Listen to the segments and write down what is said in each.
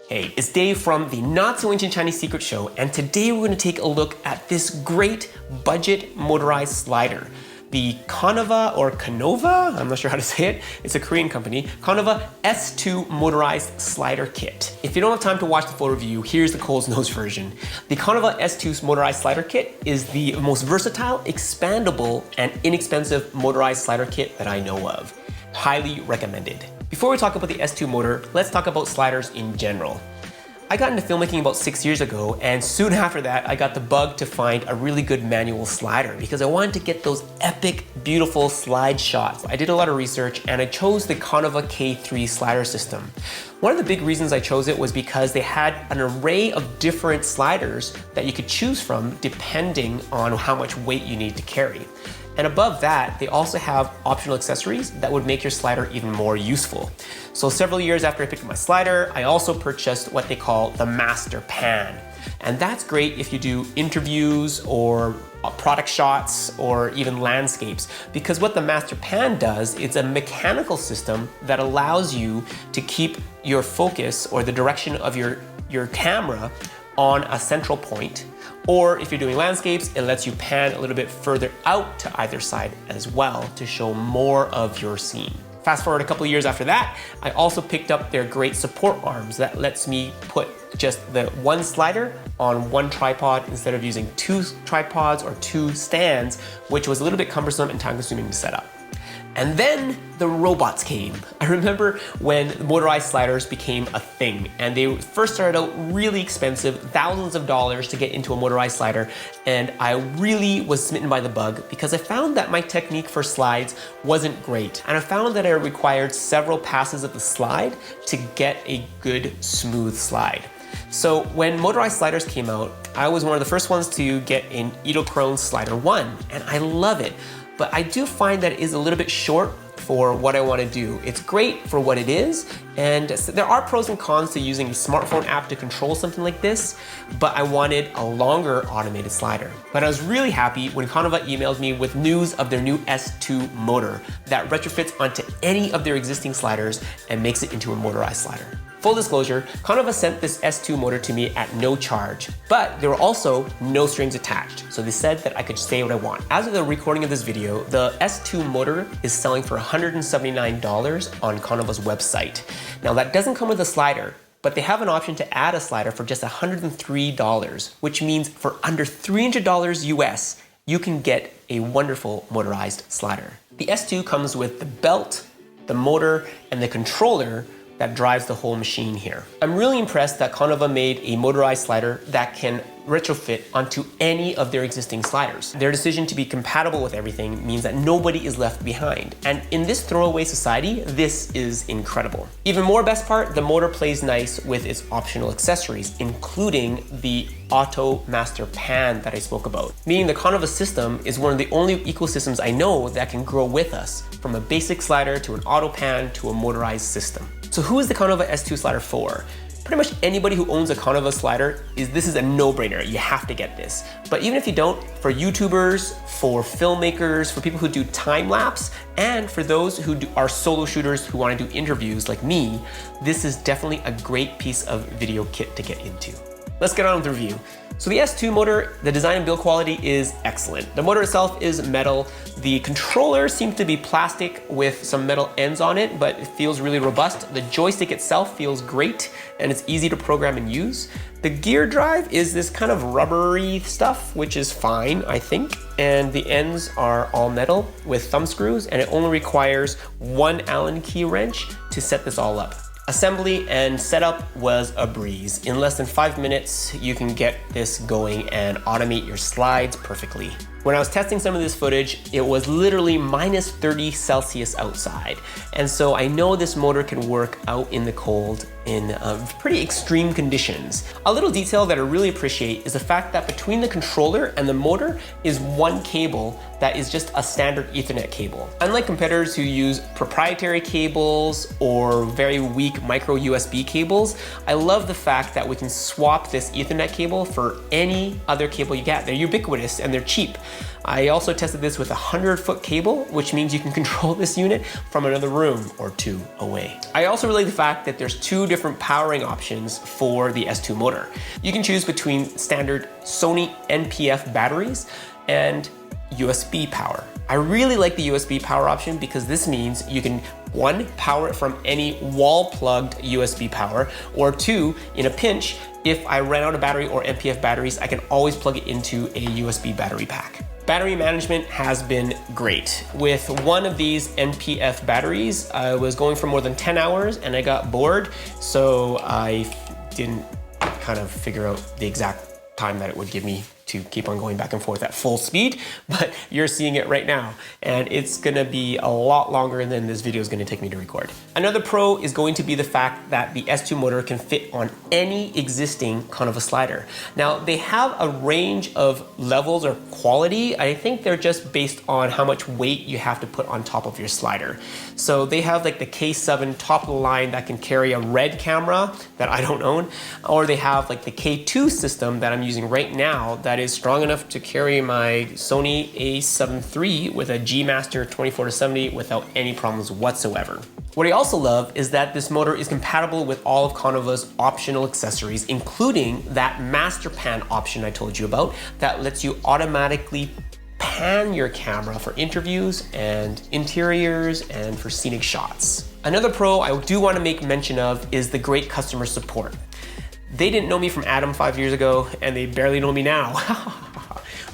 Hey, it's Dave from the Not So Ancient Chinese Secret Show, and today we're going to take a look at this great budget motorized slider. The Konova, or Konova, I'm not sure how to say it, it's a Korean company, Konova S2 Motorized Slider Kit. If you don't have time to watch the full review, here's the Cole's Nose version. The Konova S2 Motorized Slider Kit is the most versatile, expandable, and inexpensive motorized slider kit that I know of. Highly recommended. Before we talk about the S2 motor, let's talk about sliders in general. I got into filmmaking about 6 years ago, and soon after that, I got the bug to find a really good manual slider because I wanted to get those epic, beautiful slide shots. I did a lot of research and I chose the Konova K3 slider system. One of the big reasons I chose it was because they had an array of different sliders that you could choose from depending on how much weight you need to carry. And above that, they also have optional accessories that would make your slider even more useful. So several years after I picked up my slider, I also purchased what they call the Master Pan. And that's great if you do interviews or product shots or even landscapes, because what the Master Pan does, it's a mechanical system that allows you to keep your focus or the direction of your camera on a central point. Or if you're doing landscapes, it lets you pan a little bit further out to either side as well to show more of your scene. Fast forward a couple of years after that, I also picked up their great support arms that lets me put just the one slider on one tripod instead of using two tripods or two stands, which was a little bit cumbersome and time-consuming to set up. And then the robots came. I remember when motorized sliders became a thing, and they first started out really expensive, thousands of dollars to get into a motorized slider, and I really was smitten by the bug because I found that my technique for slides wasn't great, and I found that it required several passes of the slide to get a good, smooth slide. So when motorized sliders came out, I was one of the first ones to get an Edelkrone Slider 1, and I love it. But I do find that it is a little bit short for what I want to do. It's great for what it is, and there are pros and cons to using a smartphone app to control something like this, but I wanted a longer automated slider. But I was really happy when Konova emailed me with news of their new S2 motor that retrofits onto any of their existing sliders and makes it into a motorized slider. Full disclosure, Konova sent this S2 motor to me at no charge, but there were also no strings attached. So they said that I could say what I want. As of the recording of this video, the S2 motor is selling for $179 on Konova's website. Now that doesn't come with a slider, but they have an option to add a slider for just $103, which means for under $300 US, you can get a wonderful motorized slider. The S2 comes with the belt, the motor, and the controller that drives the whole machine here. I'm really impressed that Konova made a motorized slider that can retrofit onto any of their existing sliders. Their decision to be compatible with everything means that nobody is left behind. And in this throwaway society, this is incredible. Even more best part, the motor plays nice with its optional accessories, including the Auto Master Pan that I spoke about. Meaning the Konova system is one of the only ecosystems I know that can grow with us, from a basic slider to an auto pan to a motorized system. So who is the Konova S2 slider for? Pretty much anybody who owns a Konova slider, this is a no-brainer. You have to get this. But even if you don't, for YouTubers, for filmmakers, for people who do time-lapse, and for those who are solo shooters who want to do interviews like me, this is definitely a great piece of video kit to get into. Let's get on with the review. So the S2 motor, the design and build quality is excellent. The motor itself is metal. The controller seems to be plastic with some metal ends on it, but it feels really robust. The joystick itself feels great, and it's easy to program and use. The gear drive is this kind of rubbery stuff, which is fine, I think. And the ends are all metal with thumb screws, and it only requires one Allen key wrench to set this all up. Assembly and setup was a breeze. In less than 5 minutes, you can get this going and automate your slides perfectly. When I was testing some of this footage, it was literally minus 30 Celsius outside. And so I know this motor can work out in the cold in pretty extreme conditions. A little detail that I really appreciate is the fact that between the controller and the motor is one cable that is just a standard Ethernet cable. Unlike competitors who use proprietary cables or very weak micro USB cables, I love the fact that we can swap this Ethernet cable for any other cable you get. They're ubiquitous and they're cheap. I also tested this with a 100-foot cable, which means you can control this unit from another room or two away. I also really like the fact that there's two different powering options for the S2 motor. You can choose between standard Sony NPF batteries and USB power. I really like the USB power option because this means you can, one, power it from any wall-plugged USB power, or two, in a pinch, if I ran out of battery or NPF batteries, I can always plug it into a USB battery pack. Battery management has been great. With one of these NPF batteries, I was going for more than 10 hours and I got bored, so I didn't kind of figure out the exact time that it would give me to keep on going back and forth at full speed, but you're seeing it right now, and it's gonna be a lot longer than this video is gonna take me to record. Another pro is going to be the fact that the S2 motor can fit on any existing Konova slider. Now, they have a range of levels or quality. I think they're just based on how much weight you have to put on top of your slider. So they have like the K7 top of the line that can carry a red camera that I don't own, or they have like the K2 system that I'm using right now that is strong enough to carry my Sony a7 III with a G Master 24-70 without any problems whatsoever. What I also love is that this motor is compatible with all of Konova's optional accessories, including that master pan option I told you about that lets you automatically pan your camera for interviews and interiors and for scenic shots. Another pro I do want to make mention of is the great customer support. They didn't know me from Adam 5 years ago, and they barely know me now.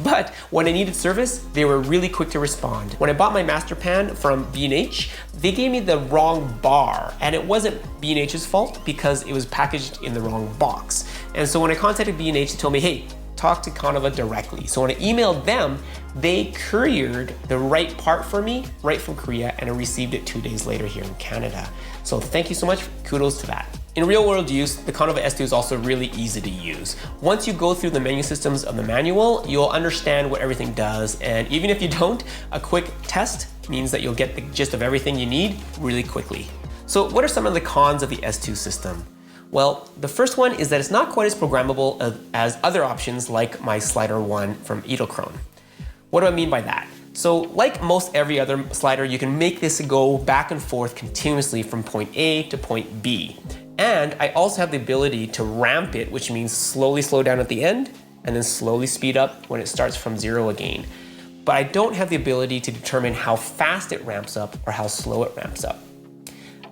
But when I needed service, they were really quick to respond. When I bought my master pan from B&H, they gave me the wrong bar, and it wasn't B&H's fault because it was packaged in the wrong box. And so when I contacted B&H, they told me, hey, talk to Konova directly. So when I emailed them, they couriered the right part for me right from Korea, and I received it 2 days later here in Canada. So thank you so much, kudos to that. In real world use, the Konova S2 is also really easy to use. Once you go through the menu systems of the manual, you'll understand what everything does, and even if you don't, a quick test means that you'll get the gist of everything you need really quickly. So what are some of the cons of the S2 system? Well, the first one is that it's not quite as programmable as other options like my Slider 1 from Edelkrone. What do I mean by that? So like most every other slider, you can make this go back and forth continuously from point A to point B. And I also have the ability to ramp it, which means slowly slow down at the end and then slowly speed up when it starts from 0 again. But I don't have the ability to determine how fast it ramps up or how slow it ramps up.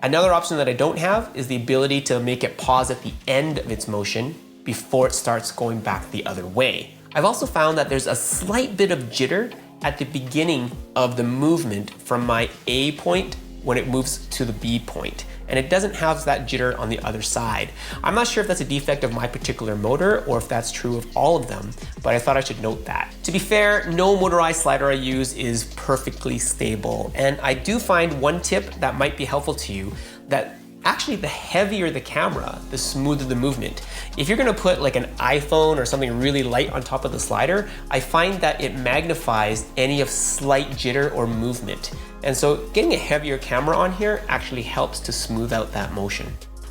Another option that I don't have is the ability to make it pause at the end of its motion before it starts going back the other way. I've also found that there's a slight bit of jitter at the beginning of the movement from my A point when it moves to the B point. And it doesn't have that jitter on the other side. I'm not sure if that's a defect of my particular motor or if that's true of all of them, but I thought I should note that. To be fair, no motorized slider I use is perfectly stable. And I do find one tip that might be helpful to you, that actually the heavier the camera, the smoother the movement. If you're gonna put like an iPhone or something really light on top of the slider, I find that it magnifies any of slight jitter or movement. And so getting a heavier camera on here actually helps to smooth out that motion.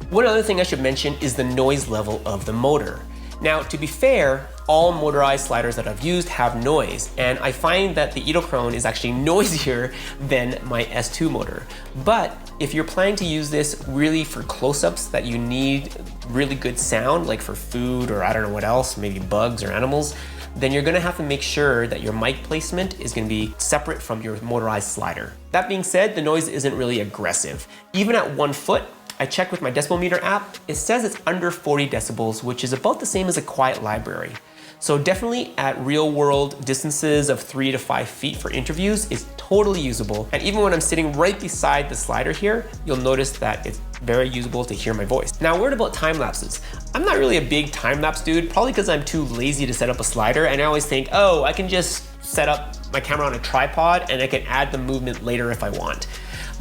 One other thing I should mention is the noise level of the motor. Now, to be fair, all motorized sliders that I've used have noise, and I find that the Edelkrone is actually noisier than my S2 motor. But if you're planning to use this really for close-ups that you need really good sound, like for food or I don't know what else, maybe bugs or animals, then you're gonna have to make sure that your mic placement is gonna be separate from your motorized slider. That being said, the noise isn't really aggressive. Even at 1 foot, I checked with my decibel meter app, it says it's under 40 decibels, which is about the same as a quiet library. So definitely at real world distances of 3 to 5 feet for interviews is totally usable. And even when I'm sitting right beside the slider here, you'll notice that it's very usable to hear my voice. Now, a word about time lapses. I'm not really a big time lapse dude, probably because I'm too lazy to set up a slider, and I always think, oh, I can just set up my camera on a tripod and I can add the movement later if I want.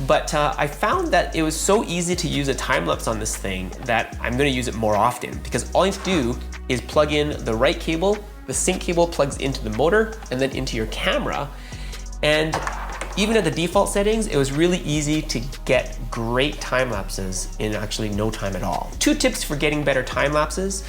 But I found that it was so easy to use a time lapse on this thing that I'm gonna use it more often, because all you have to do is plug in the right cable, the sync cable plugs into the motor and then into your camera. And even at the default settings, it was really easy to get great time lapses in actually no time at all. 2 tips for getting better time lapses.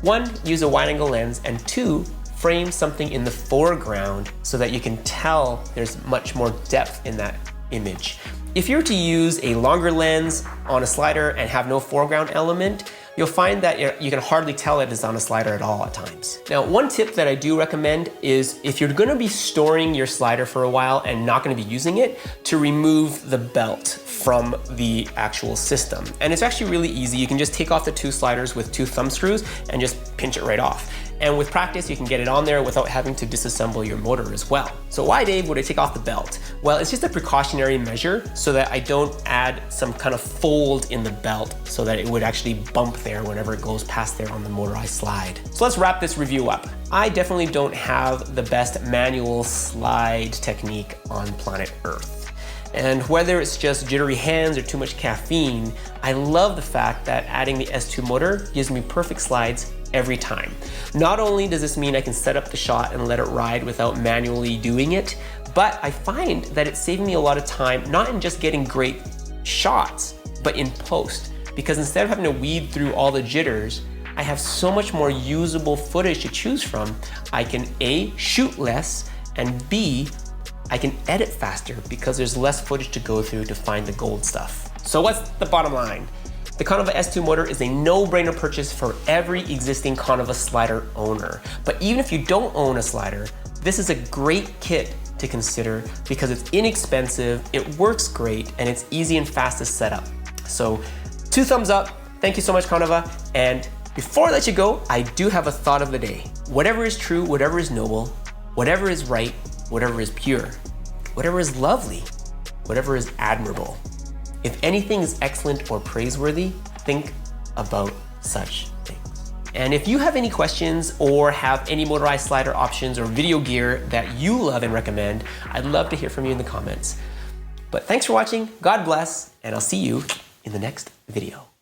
1, use a wide angle lens, and 2, frame something in the foreground so that you can tell there's much more depth in that image. If you're to use a longer lens on a slider and have no foreground element, you'll find that you can hardly tell it is on a slider at all at times. Now, one tip that I do recommend is if you're gonna be storing your slider for a while and not gonna be using it, to remove the belt from the actual system. And it's actually really easy. You can just take off the 2 sliders with 2 thumb screws and just pinch it right off. And with practice, you can get it on there without having to disassemble your motor as well. So why, Dave, would I take off the belt? Well, it's just a precautionary measure so that I don't add some kind of fold in the belt so that it would actually bump there whenever it goes past there on the motorized slide. So let's wrap this review up. I definitely don't have the best manual slide technique on planet Earth. And whether it's just jittery hands or too much caffeine, I love the fact that adding the S2 motor gives me perfect slides every time. Not only does this mean I can set up the shot and let it ride without manually doing it, but I find that it's saving me a lot of time, not in just getting great shots, but in post. Because instead of having to weed through all the jitters, I have so much more usable footage to choose from. I can A, shoot less, and B, I can edit faster because there's less footage to go through to find the gold stuff. So what's the bottom line? The Konova S2 motor is a no-brainer purchase for every existing Konova slider owner. But even if you don't own a slider, this is a great kit to consider because it's inexpensive, it works great, and it's easy and fast to set up. So 2 thumbs up. Thank you so much, Konova. And before I let you go, I do have a thought of the day. Whatever is true, whatever is noble, whatever is right, whatever is pure, whatever is lovely, whatever is admirable. If anything is excellent or praiseworthy, think about such things. And if you have any questions or have any motorized slider options or video gear that you love and recommend, I'd love to hear from you in the comments. But thanks for watching, God bless, and I'll see you in the next video.